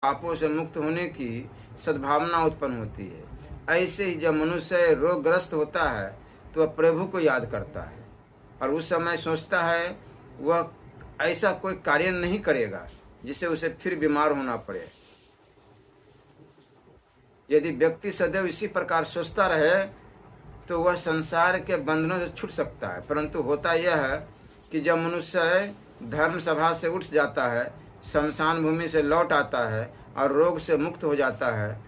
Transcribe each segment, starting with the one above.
पापों से मुक्त होने की सद्भावना उत्पन्न होती है। ऐसे ही जब मनुष्य रोगग्रस्त होता है तो वह प्रभु को याद करता है और उस समय सोचता है वह ऐसा कोई कार्य नहीं करेगा जिससे उसे फिर बीमार होना पड़े। यदि व्यक्ति सदैव इसी प्रकार सोचता रहे तो वह संसार के बंधनों से छूट सकता है। परंतु होता यह है कि जब मनुष्य धर्म सभा से उठ जाता है, शमशान भूमि से लौट आता है और रोग से मुक्त हो जाता है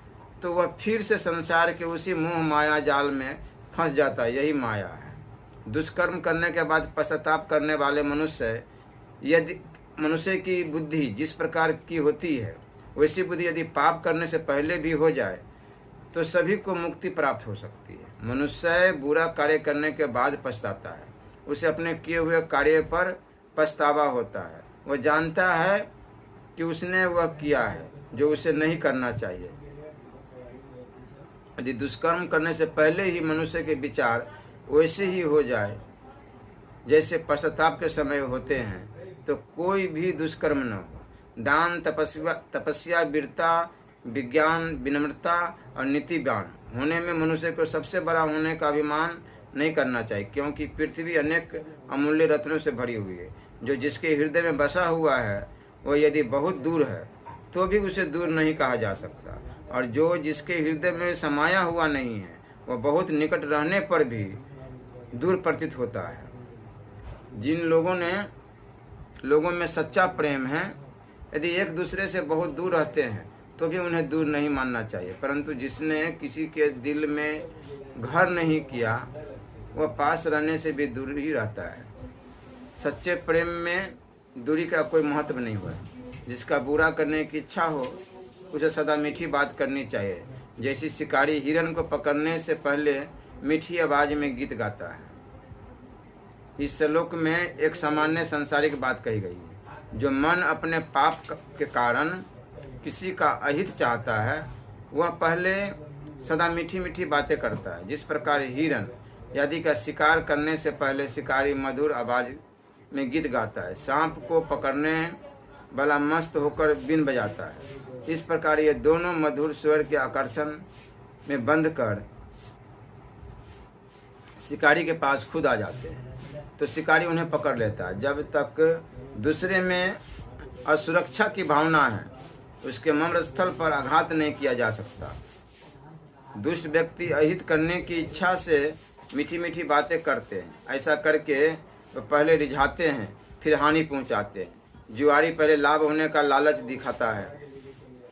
तो वह फिर से संसार के उसी मोह माया जाल में फंस जाता है। यही माया है। दुष्कर्म करने के बाद पश्चाताप करने वाले मनुष्य की बुद्धि जिस प्रकार की होती है वैसी बुद्धि यदि पाप करने से पहले भी हो जाए तो सभी को मुक्ति प्राप्त हो सकती है। मनुष्य बुरा कार्य करने के बाद पछताता है, उसे अपने किए हुए कार्य पर पछतावा होता है। वह जानता है कि उसने वह किया है जो उसे नहीं करना चाहिए। यदि दुष्कर्म करने से पहले ही मनुष्य के विचार वैसे ही हो जाए जैसे पश्चाताप के समय होते हैं तो कोई भी दुष्कर्म न हो। दान, तपस्या, वीरता, विज्ञान, विनम्रता और नीतिवान होने में मनुष्य को सबसे बड़ा होने का अभिमान नहीं करना चाहिए, क्योंकि पृथ्वी अनेक अमूल्य रत्नों से भरी हुई है। जो जिसके हृदय में बसा हुआ है वह यदि बहुत दूर है तो भी उसे दूर नहीं कहा जा सकता, और जो जिसके हृदय में समाया हुआ नहीं है वह बहुत निकट रहने पर भी दूर प्रतीत होता है। जिन लोगों में सच्चा प्रेम है, यदि एक दूसरे से बहुत दूर रहते हैं तो भी उन्हें दूर नहीं मानना चाहिए, परंतु जिसने किसी के दिल में घर नहीं किया वह पास रहने से भी दूर ही रहता है। सच्चे प्रेम में दूरी का कोई महत्व नहीं हुआ। जिसका बुरा करने की इच्छा हो उसे सदा मीठी बात करनी चाहिए। जैसी शिकारी हिरन को पकड़ने से पहले मीठी आवाज में गीत गाता है। इस श्लोक में एक सामान्य सांसारिक बात कही गई है। जो मन अपने पाप के कारण किसी का अहित चाहता है वह पहले सदा मीठी मीठी बातें करता है। जिस प्रकार हिरन आदि का शिकार करने से पहले शिकारी मधुर आवाज में गीत गाता है, सांप को पकड़ने वाला मस्त होकर बीन बजाता है, इस प्रकार ये दोनों मधुर स्वर के आकर्षण में बंध कर शिकारी के पास खुद आ जाते हैं तो शिकारी उन्हें पकड़ लेता है। जब तक दूसरे में असुरक्षा की भावना है उसके मर्म स्थल पर आघात नहीं किया जा सकता। दुष्ट व्यक्ति अहित करने की इच्छा से मीठी मीठी बातें करते हैं। ऐसा करके वो पहले रिझाते हैं फिर हानि पहुंचाते हैं। जुआरी पहले लाभ होने का लालच दिखाता है